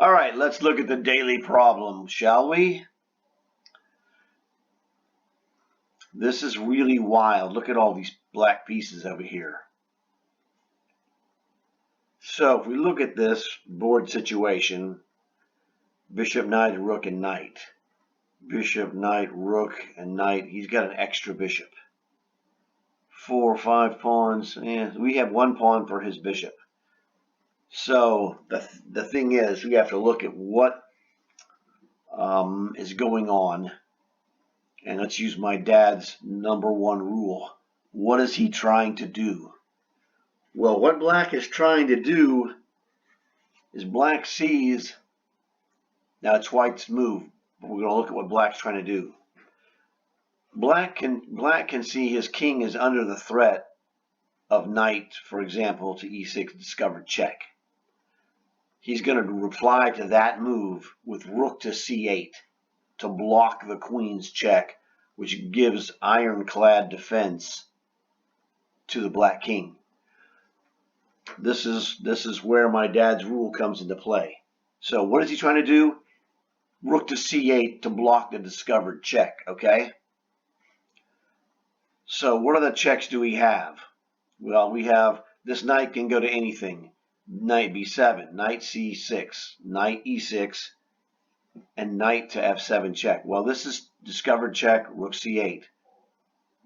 All right, let's look at the daily problem, shall we? This is really wild. Look at all these black pieces over here. So if we look at this board situation, bishop, knight, rook, and knight. Bishop, knight, rook, and knight. He's got an extra bishop. 4 or 5 pawns. We have 1 pawn for his bishop. So the thing is, we have to look at what is going on. And let's use my dad's #1 rule. What is he trying to do? Well, what black is trying to do is black sees, now it's white's move, but we're going to look at what black's trying to do. Black can see his king is under the threat of knight, for example, to e6 discovered check. He's going to reply to that move with rook to c8 to block the queen's check, which gives ironclad defense to the black king. This is where my dad's rule comes into play. So what is he trying to do? Rook to c8 to block the discovered check, okay? So what other checks do we have? Well, we have this knight can go to anything. Knight b7, knight c6, knight e6, and knight to f7 check. Well, this is discovered check, rook c8.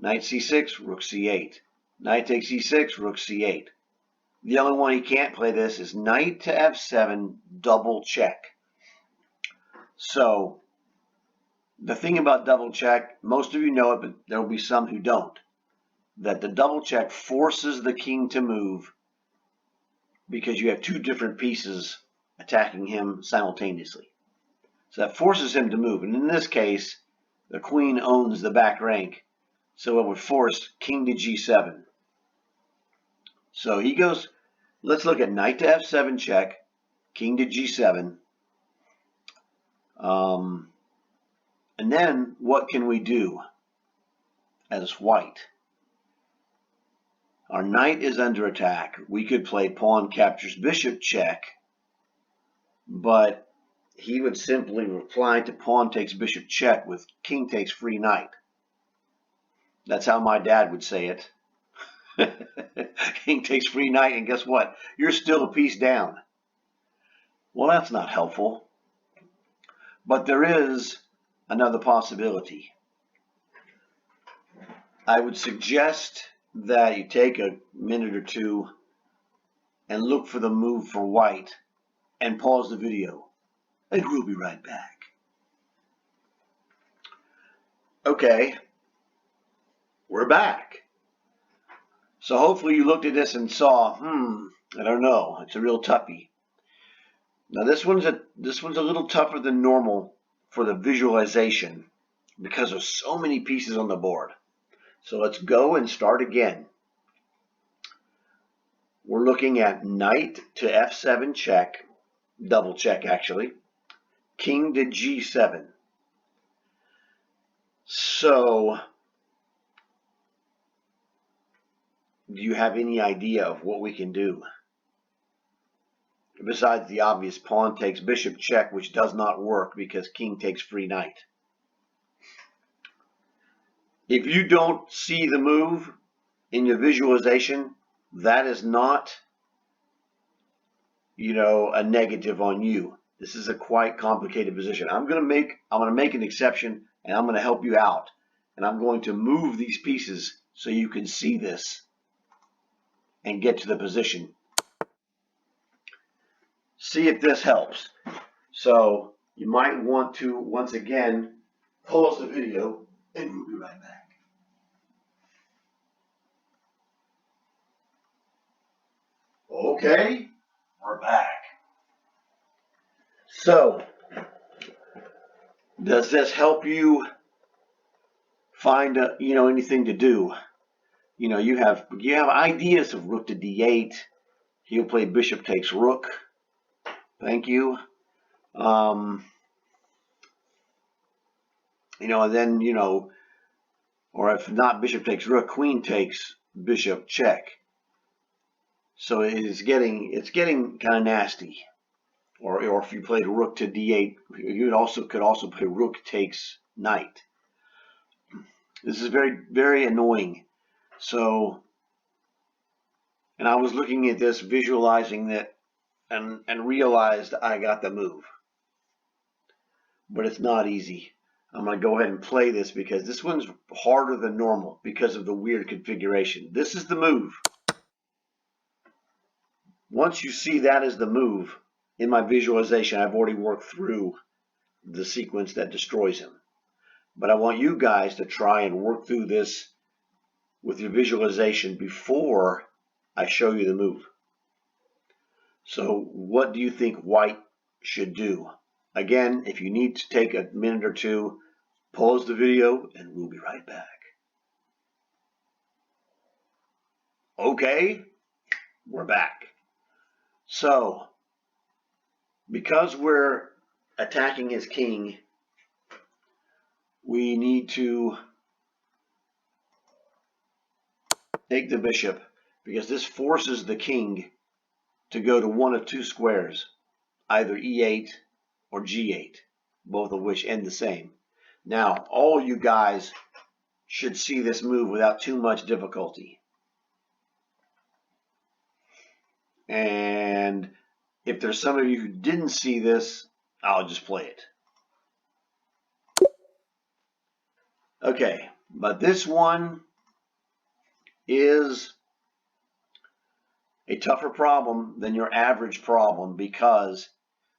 Knight c6, rook c8. Knight takes e6, rook c8. The only one he can't play this is knight to f7, double check. So the thing about double check, most of you know it, but there will be some who don't, that the double check forces the king to move because you have 2 different pieces attacking him simultaneously. So that forces him to move. And in this case, the queen owns the back rank, so it would force king to g7. So he goes, let's look at knight to f7 check, king to g7. And then what can we do as white? Our knight is under attack. We could play pawn captures bishop check, but he would simply reply to pawn takes bishop check with king takes free knight. That's how my dad would say it. King takes free knight, and guess what? You're still a piece down. Well, that's not helpful. But there is another possibility. I would suggest that you take a minute or 2 and look for the move for white and pause the video, and we'll be right back. Okay, we're back. So hopefully you looked at this and saw, I don't know, it's a real toughie. Now this one's a little tougher than normal for the visualization because there's so many pieces on the board. So let's go and start again. We're looking at knight to f7 check, double check actually, king to g7. So do you have any idea of what we can do? Besides the obvious pawn takes bishop check, which does not work because king takes free knight. If you don't see the move in your visualization, that is not, a negative on you. This is a quite complicated position. I'm going to make an exception, and I'm going to help you out. And I'm going to move these pieces so you can see this and get to the position. See if this helps. So you might want to, once again, pause the video, and we'll be right back. Okay, we're back. So, does this help you find anything to do? You have ideas of rook to d8. He'll play bishop takes rook. Thank you. And then or if not bishop takes rook, queen takes bishop check. So it's getting kind of nasty. or if you played rook to d8, you could also play rook takes knight. This is very, very annoying. So, and I was looking at this, visualizing it, and realized I got the move. But it's not easy. I'm going to go ahead and play this because this one's harder than normal because of the weird configuration. This is the move. Once you see that as the move, in my visualization, I've already worked through the sequence that destroys him. But I want you guys to try and work through this with your visualization before I show you the move. So what do you think white should do? Again, if you need to take a minute or two, pause the video and we'll be right back. Okay, we're back. So, because we're attacking his king, we need to take the bishop because this forces the king to go to one of two squares, either e8 or g8, both of which end the same. Now, all you guys should see this move without too much difficulty. And if there's some of you who didn't see this, I'll just play it. Okay, but this one is a tougher problem than your average problem because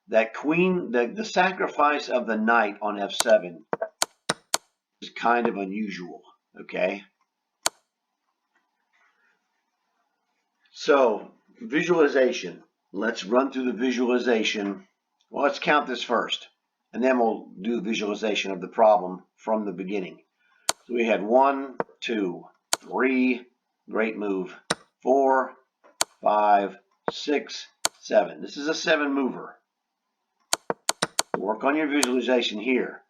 that queen, the sacrifice of the knight on f7 is kind of unusual, okay? So, visualization. Let's run through the visualization. Well, let's count this first, and then we'll do visualization of the problem from the beginning. So we had 1, 2, 3, great move, 4, 5, 6, 7. This is a 7 mover. Work on your visualization here.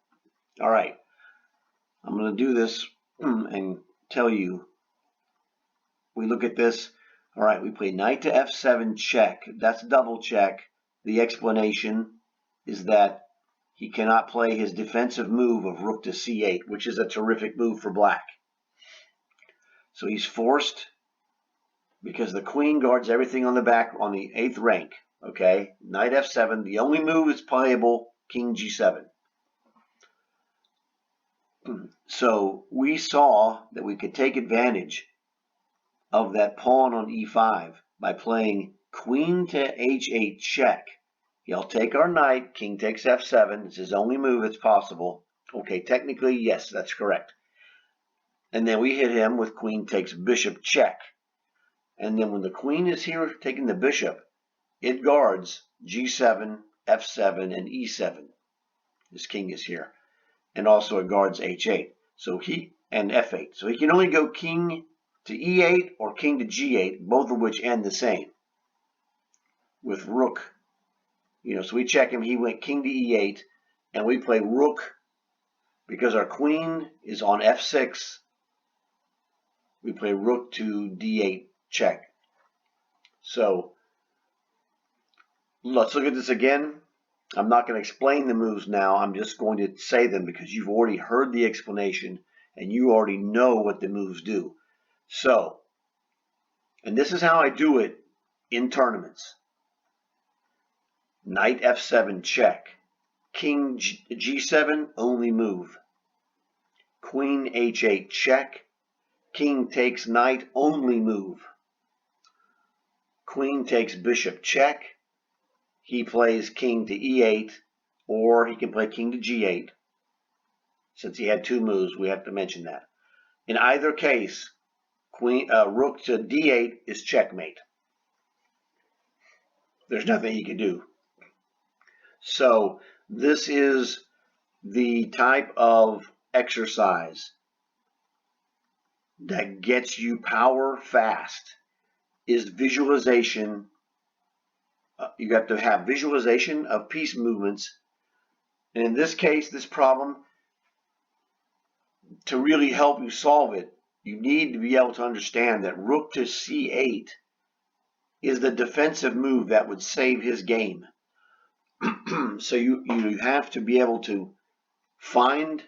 All right, I'm going to do this and tell you. We look at this. All right, we play knight to f7 check. That's double check. The explanation is that he cannot play his defensive move of rook to c8, which is a terrific move for black. So he's forced because the queen guards everything on the back on the 8th rank. Okay, knight f7. The only move is playable, king g7. So we saw that we could take advantage of that pawn on e5 by playing queen to h8 check. He'll take our knight, king takes f7. It's his only move that's possible. Okay, technically, yes, that's correct. And then we hit him with queen takes bishop check. And then when the queen is here taking the bishop, it guards g7, f7, and e7. This king is here. And also it guards h8. So and f8. So he can only go king to e8 or king to g8, both of which end the same. With rook, so we check him. He went king to e8, and we play rook because our queen is on f6. We play rook to d8 check. So let's look at this again. I'm not going to explain the moves now. I'm just going to say them because you've already heard the explanation and you already know what the moves do. So, and this is how I do it in tournaments. Knight f7 check. King g7 only move. Queen h8 check. King takes knight only move. Queen takes bishop check. He plays king to e8, or he can play king to g8. Since he had two moves, we have to mention that. In either case, rook to d8 is checkmate. There's nothing he can do. So this is the type of exercise that gets you power fast, is visualization. You have to have visualization of piece movements. And in this case, this problem, to really help you solve it, you need to be able to understand that rook to c8 is the defensive move that would save his game. So you have to be able to find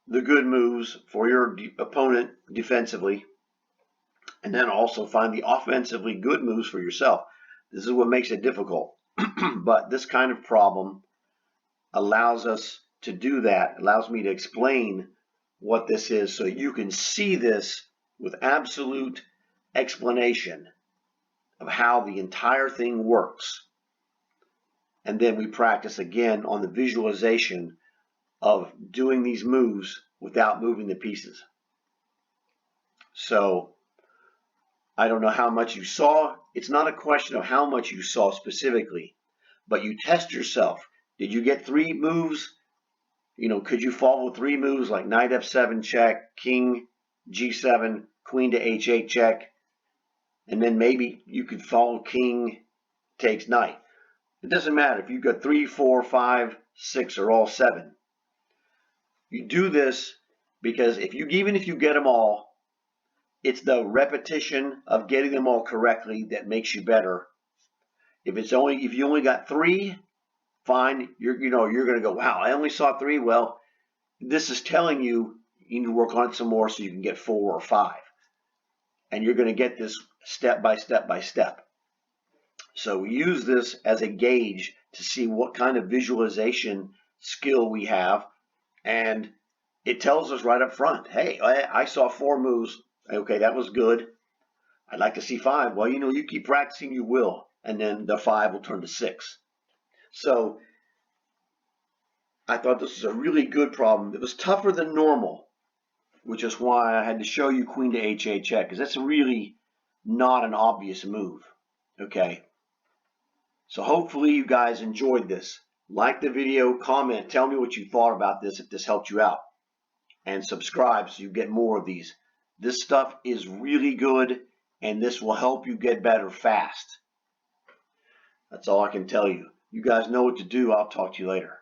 the good moves for your opponent defensively, and then also find the offensively good moves for yourself. This is what makes it difficult. But this kind of problem allows us to do that, allows me to explain what this is so you can see this with absolute explanation of how the entire thing works. And then we practice again on the visualization of doing these moves without moving the pieces. So I don't know how much you saw. It's not a question of how much you saw specifically, but you test yourself. Did you get 3 moves? Could you follow 3 moves like knight f7 check, king g7, queen to h8 check, and then maybe you could follow king takes knight. It doesn't matter if you got 3, 4, 5, 6, or all 7. You do this because even if you get them all, it's the repetition of getting them all correctly that makes you better. If you only got 3, fine. You're going to go, wow, I only saw 3. Well, this is telling you need to work on it some more so you can get 4 or 5. And you're going to get this step by step by step. So we use this as a gauge to see what kind of visualization skill we have. And it tells us right up front, hey, I saw 4 moves. Okay, that was good. I'd like to see 5. Well, you keep practicing, you will. And then the 5 will turn to 6. So I thought this was a really good problem. It was tougher than normal, which is why I had to show you queen to h8 check, because that's really not an obvious move. Okay. So hopefully you guys enjoyed this. Like the video, comment, tell me what you thought about this if this helped you out. And subscribe so you get more of these. This stuff is really good, and this will help you get better fast. That's all I can tell you. You guys know what to do. I'll talk to you later.